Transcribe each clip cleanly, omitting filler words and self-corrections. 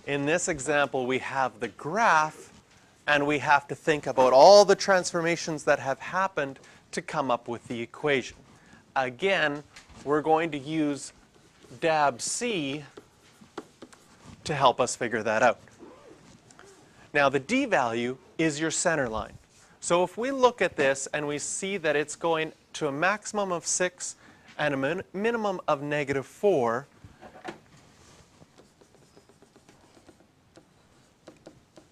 In this example, we have the graph, and we have to think about all the transformations that have happened to come up with the equation. Again, we're going to use DAB-C to help us figure that out. Now, the D value is your center line. So if we look at this and we see that it's going to a maximum of 6 and a minimum of -4,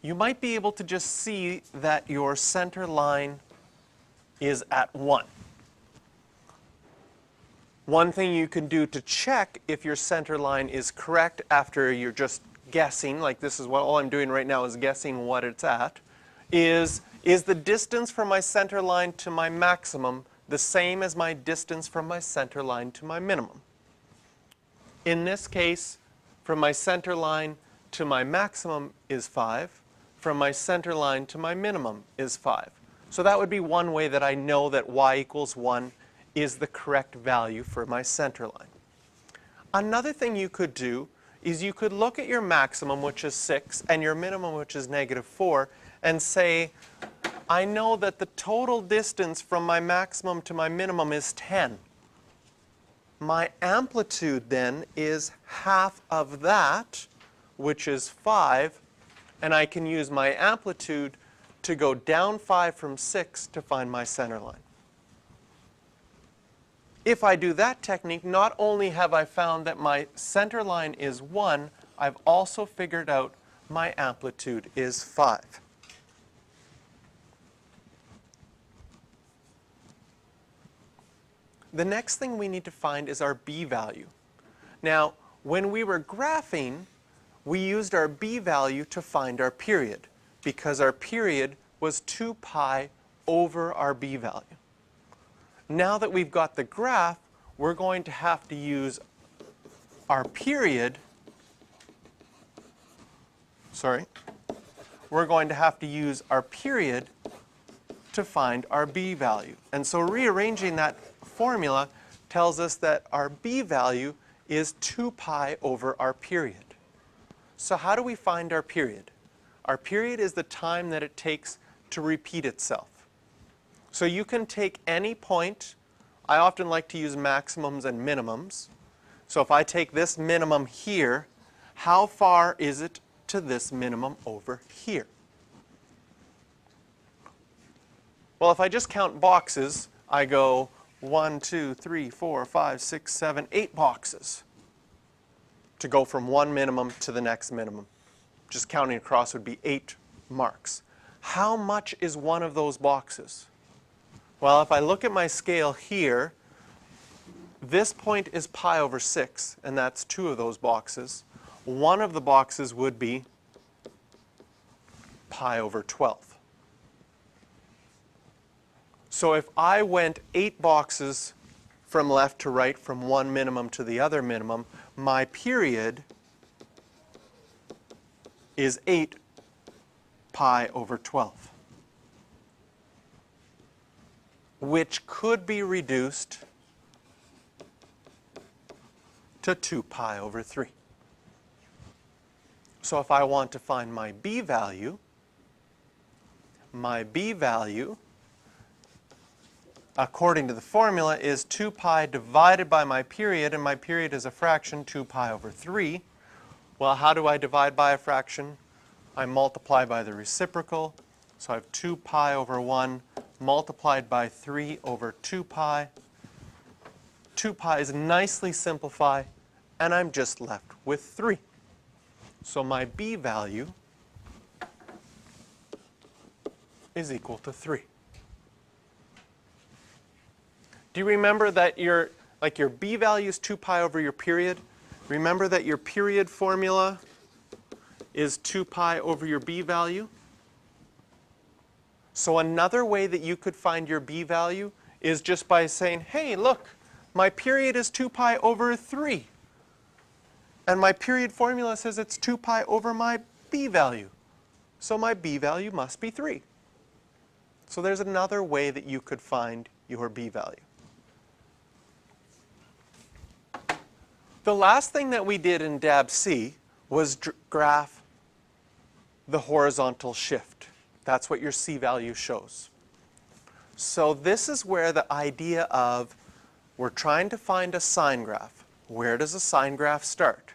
you might be able to just see that your center line is at 1. One thing you can do to check if your center line is correct after you're just guessing, like this is what all I'm doing right now is guessing what it's at, is the distance from my center line to my maximum the same as my distance from my center line to my minimum? In this case, from my center line to my maximum is 5. From my center line to my minimum is 5. So that would be one way that I know that y equals 1 is the correct value for my center line. Another thing you could do is you could look at your maximum, which is 6, and your minimum, which is -4, and say, I know that the total distance from my maximum to my minimum is 10. My amplitude then is half of that, which is 5, and I can use my amplitude to go down 5 from 6 to find my center line. If I do that technique, not only have I found that my center line is 1, I've also figured out my amplitude is 5. The next thing we need to find is our b value. Now, when we were graphing, we used our b value to find our period, because our period was 2 pi over our b value. Now that we've got the graph, we're going to have to use our period, we're going to have to use our period to find our b value. And so rearranging that formula tells us that our b value is 2 pi over our period. So how do we find our period? Our period is the time that it takes to repeat itself. So you can take any point. I often like to use maximums and minimums. So if I take this minimum here, how far is it to this minimum over here? Well, if I just count boxes, I go 1, 2, 3, 4, 5, 6, 7, 8 boxes to go from one minimum to the next minimum. Just counting across would be 8 marks. How much is one of those boxes? Well, if I look at my scale here, this point is pi over 6, and that's 2 of those boxes. One of the boxes would be pi over 12. So if I went 8 boxes from left to right, from one minimum to the other minimum, my period is 8 pi over 12, which could be reduced to 2 pi over 3. So if I want to find my b value, according to the formula, is 2 pi divided by my period, and my period is a fraction, 2 pi over 3. Well, how do I divide by a fraction? I multiply by the reciprocal. So I have 2 pi over 1 multiplied by 3 over 2 pi. 2 pi is nicely simplified, and I'm just left with 3. So my b value is equal to 3. Do you remember that your b value is 2 pi over your period? Remember that your period formula is 2 pi over your b value? So another way that you could find your b value is just by saying, hey, look, my period is 2 pi over 3. And my period formula says it's 2 pi over my b value. So my b value must be 3. So there's another way that you could find your b value. The last thing that we did in DAB-C was graph the horizontal shift. That's what your c-value shows. So this is where the idea of we're trying to find a sine graph. Where does a sine graph start?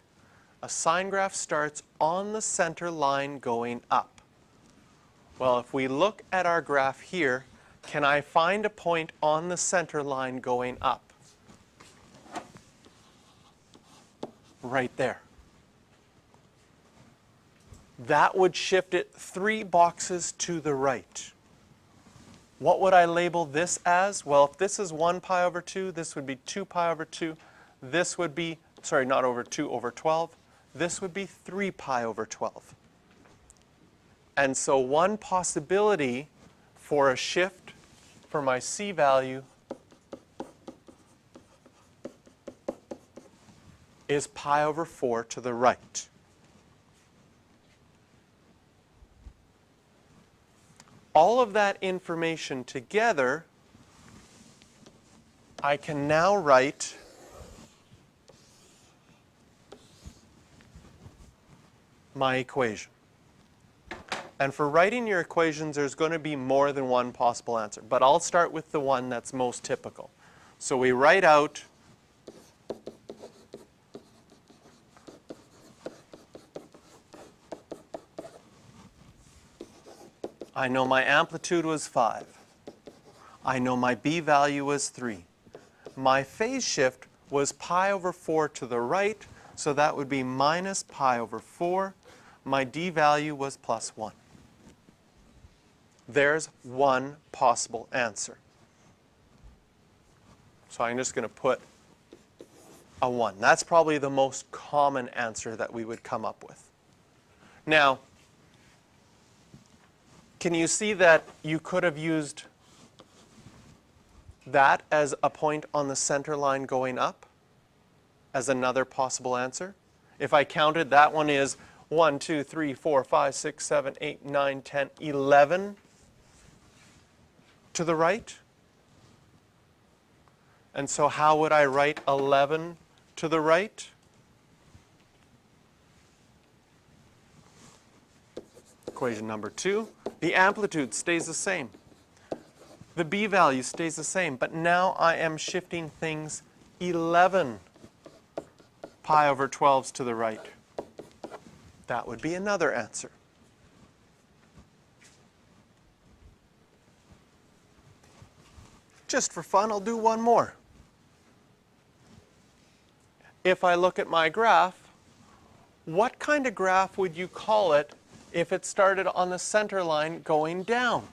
A sine graph starts on the center line going up. Well, if we look at our graph here, can I find a point on the center line going up? Right there. That would shift it 3 boxes to the right. What would I label this as? Well, if this is 1 pi over 2, this would be 2 pi over 2. This would be, sorry, not over 2, over 12. This would be 3 pi over 12. And so one possibility for a shift for my c-value is pi over 4 to the right. All of that information together, I can now write my equation. And for writing your equations, there's going to be more than one possible answer. But I'll start with the one that's most typical. So we write out I know my amplitude was 5. I know my b value was 3. My phase shift was pi over 4 to the right, so that would be minus pi over 4. My d value was plus 1. There's one possible answer. So I'm just going to put a 1. That's probably the most common answer that we would come up with. Now, can you see that you could have used that as a point on the center line going up as another possible answer? If I counted, that one is 1, 2, 3, 4, 5, 6, 7, 8, 9, 10, 11 to the right. And so how would I write 11 to the right? Equation number 2. The amplitude stays the same. The b value stays the same, but now I am shifting things 11 pi over 12s to the right. That would be another answer. Just for fun, I'll do one more. If I look at my graph, what kind of graph would you call it if it started on the center line going down?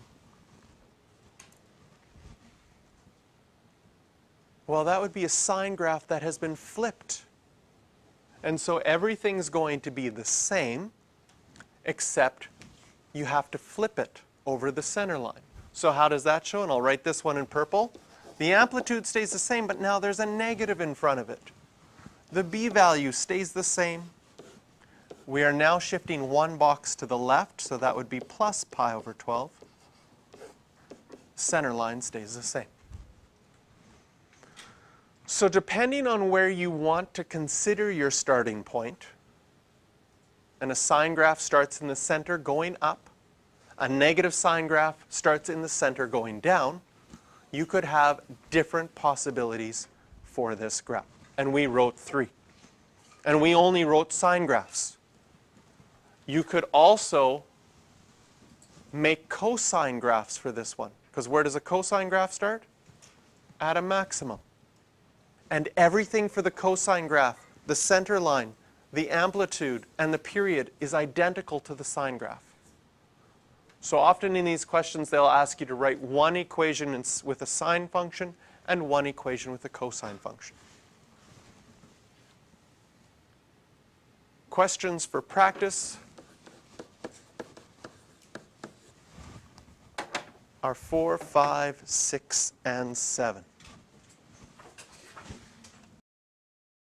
Well, that would be a sine graph that has been flipped. And so everything's going to be the same, except you have to flip it over the center line. So how does that show? And I'll write this one in purple. The amplitude stays the same, but now there's a negative in front of it. The b value stays the same. We are now shifting one box to the left, so that would be plus pi over 12. Center line stays the same. So depending on where you want to consider your starting point, and a sine graph starts in the center going up, a negative sine graph starts in the center going down, you could have different possibilities for this graph. And we wrote 3. And we only wrote sine graphs. You could also make cosine graphs for this one. Because where does a cosine graph start? At a maximum. And everything for the cosine graph, the center line, the amplitude, and the period is identical to the sine graph. So often in these questions, they'll ask you to write one equation with a sine function and one equation with a cosine function. Questions for practice are 4, 5, 6, and 7.